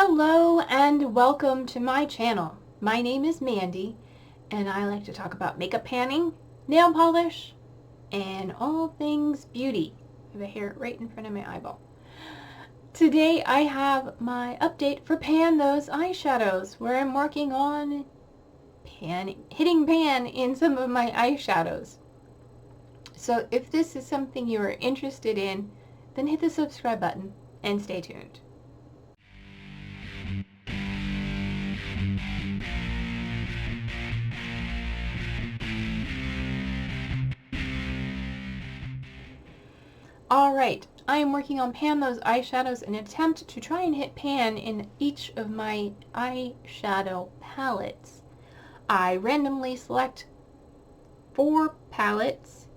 Hello and welcome to my channel. My name is Mandy and I like to talk about makeup panning, nail polish, and all things beauty. I have a hair right in front of my eyeball. Today I have my update for Pan Those Eyeshadows, where I'm working on hitting pan in some of my eyeshadows. So if this is something you are interested in, then hit the subscribe button and stay tuned. Alright, I am working on Pan Those Eyeshadows in an attempt to try and hit pan in each of my eyeshadow palettes. I randomly select 4 palettes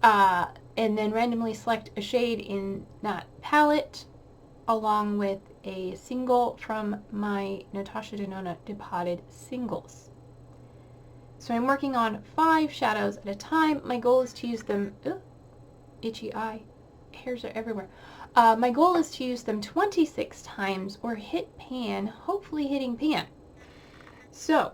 and then randomly select a shade in that palette along with a single from my Natasha Denona Depotted Singles. So I'm working on 5 shadows at a time. My goal is to use them... itchy eye. Hairs are everywhere. My goal is to use them 26 times or hit pan, hopefully hitting pan. So,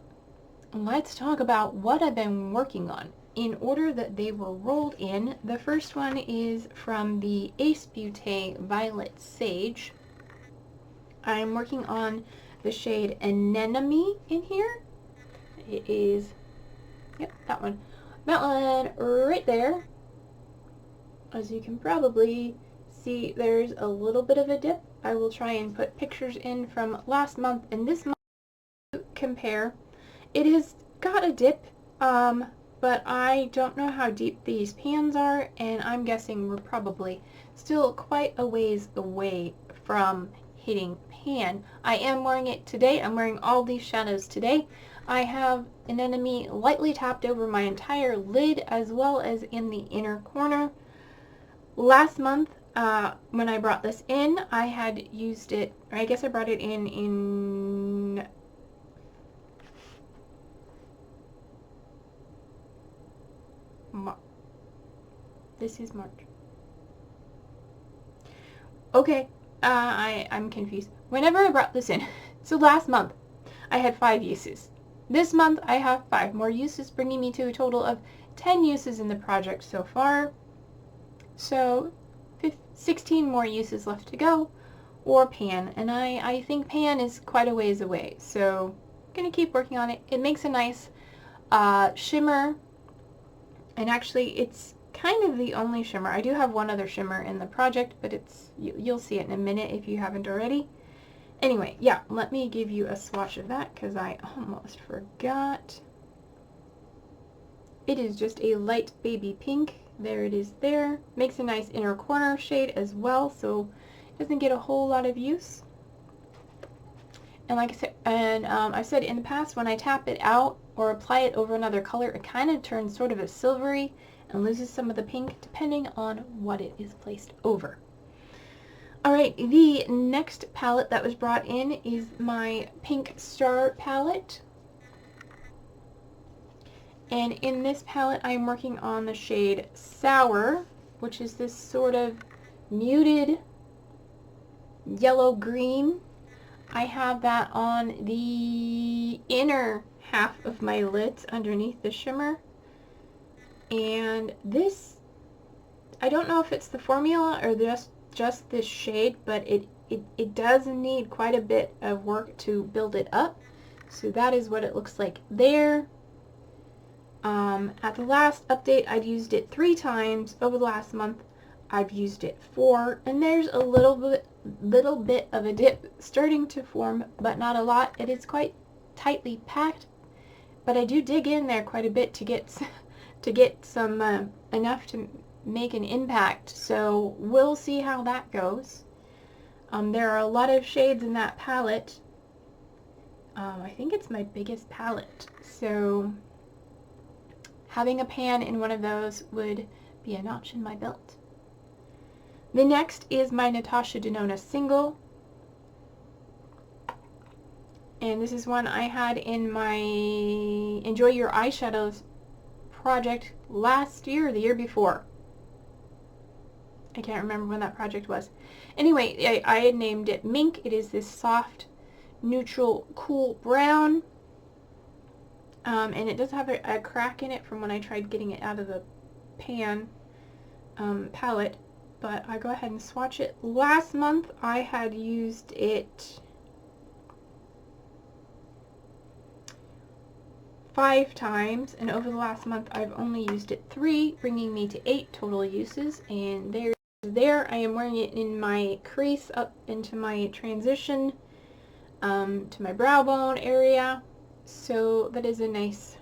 let's talk about what I've been working on in order that they were rolled in. The first one is from the Ace Beauté Violet Sage. I'm working on the shade Anemone in here. It is, yep, that one. That one right there. As you can probably see, there's a little bit of a dip. I will try and put pictures in from last month and this month to compare. It has got a dip, but I don't know how deep these pans are, and I'm guessing we're probably still quite a ways away from hitting pan. I am wearing it today. I'm wearing all these shadows today. I have an Anemone lightly tapped over my entire lid as well as in the inner corner. Last month, when I brought this in, I had used it, or I guess I brought it in this is March. Okay, I'm confused. Whenever I brought this in, so last month, I had 5 uses. This month, I have 5 more uses, bringing me to a total of 10 uses in the project so far. So, 16 more uses left to go, or pan, and I think pan is quite a ways away, so I'm going to keep working on it. It makes a nice shimmer, and actually it's kind of the only shimmer. I do have one other shimmer in the project, but you'll see it in a minute if you haven't already. Anyway, yeah, let me give you a swatch of that, because I almost forgot. It is just a light baby pink. There it is there. Makes a nice inner corner shade as well, so it doesn't get a whole lot of use. And like I said, and I've said in the past, when I tap it out or apply it over another color, it kind of turns sort of a silvery and loses some of the pink depending on what it is placed over. Alright, the next palette that was brought in is my Pink Star palette. And in this palette, I am working on the shade Sour, which is this sort of muted yellow-green. I have that on the inner half of my lids underneath the shimmer. And this, I don't know if it's the formula or just this shade, but it does need quite a bit of work to build it up. So that is what it looks like there. At the last update, I'd used it 3 times. Over the last month, I've used it 4, and there's a little bit of a dip starting to form, but not a lot. It is quite tightly packed, but I do dig in there quite a bit to get some enough to make an impact. So we'll see how that goes. There are a lot of shades in that palette. I think it's my biggest palette, so having a pan in one of those would be a notch in my belt. The next is my Natasha Denona single. And this is one I had in my Enjoy Your Eyeshadows project last year or the year before. I can't remember when that project was. Anyway, I had named it Mink. It is this soft, neutral, cool brown. And it does have a crack in it from when I tried getting it out of the pan palette. But I go ahead and swatch it. Last month I had used it 5 times, and over the last month I've only used it 3, bringing me to 8 total uses. And there I am wearing it in my crease up into my transition to my brow bone area. So that is a nice,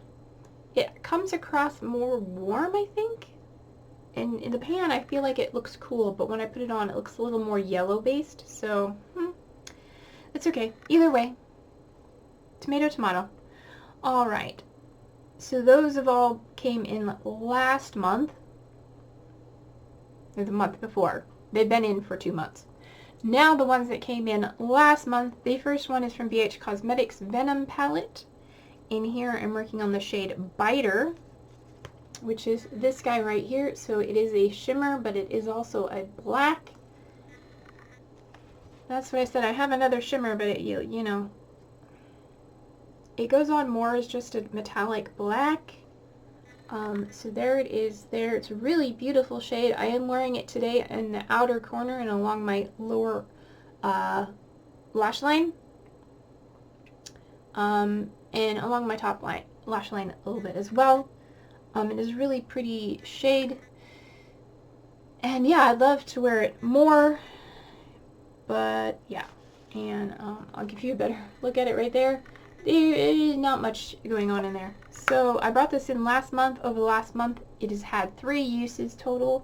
it comes across more warm, I think. And in the pan I feel like it looks cool, but when I put it on it looks a little more yellow based. So it's okay. Either way, tomato tomato. Alright, so those have all came in last month, or the month before. They've been in for 2 months. Now the ones that came in last month, the first one is from BH Cosmetics Venom palette. In here I'm working on the shade Biter, which is this guy right here. So it is a shimmer, but it is also a black. That's what I said. I have another shimmer, but it, you know, it goes on more as just a metallic black. So there it is there. It's a really beautiful shade. I am wearing it today in the outer corner and along my lower lash line. And along my top lash line a little bit as well. It is a really pretty shade. And yeah, I'd love to wear it more. But yeah. And I'll give you a better look at it right there. There is not much going on in there. So I brought this in last month. Over the last month it has had 3 uses total.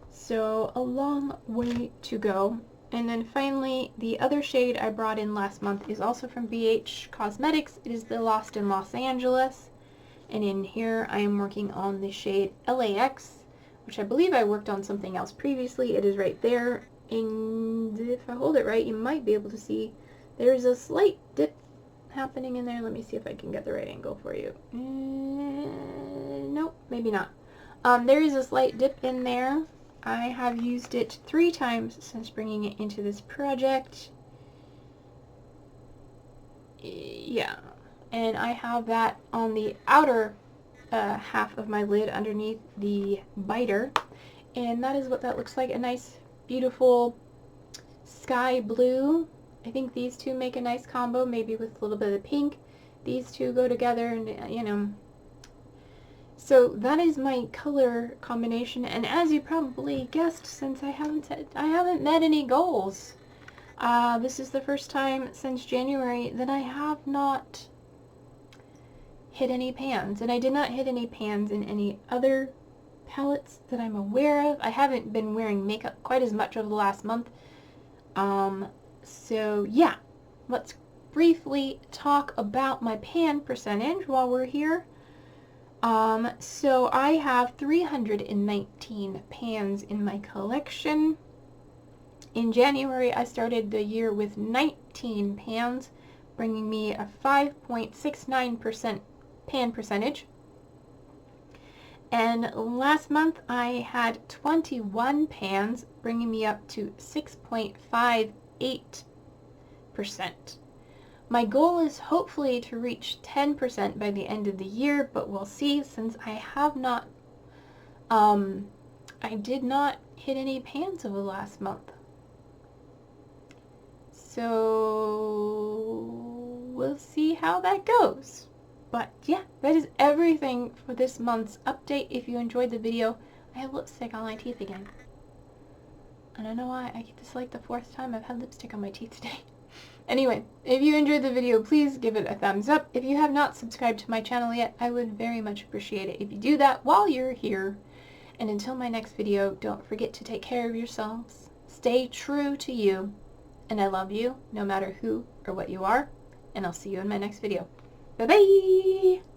So a long way to go. And then finally the other shade I brought in last month is also from BH Cosmetics. It is the Lost in Los Angeles. And in here I am working on the shade LAX, which I believe I worked on something else previously. It is right there. And if I hold it right, you might be able to see there's a slight dip happening in there. Let me see if I can get the right angle for you. Nope, maybe not. There is a slight dip in there. I have used it 3 times since bringing it into this project. Yeah, and I have that on the outer half of my lid underneath the biter, and that is what that looks like. A nice, beautiful sky blue. I think these two make a nice combo, maybe with a little bit of pink. These two go together, and you know. So that is my color combination, and as you probably guessed, since I haven't met any goals. This is the first time since January that I have not hit any pans, and I did not hit any pans in any other palettes that I'm aware of. I haven't been wearing makeup quite as much over the last month. So yeah, let's briefly talk about my pan percentage while we're here. So I have 319 pans in my collection. In January, I started the year with 19 pans, bringing me a 5.69% pan percentage. And last month, I had 21 pans, bringing me up to 6.58%. My goal is hopefully to reach 10% by the end of the year, but we'll see, since I have not, I did not hit any pans over the last month. So we'll see how that goes. But yeah, that is everything for this month's update. If you enjoyed the video, I have lipstick on my teeth again. I don't know why. This is like the 4th time I've had lipstick on my teeth today. Anyway, if you enjoyed the video, please give it a thumbs up. If you have not subscribed to my channel yet, I would very much appreciate it if you do that while you're here. And until my next video, don't forget to take care of yourselves. Stay true to you. And I love you, no matter who or what you are. And I'll see you in my next video. Bye-bye!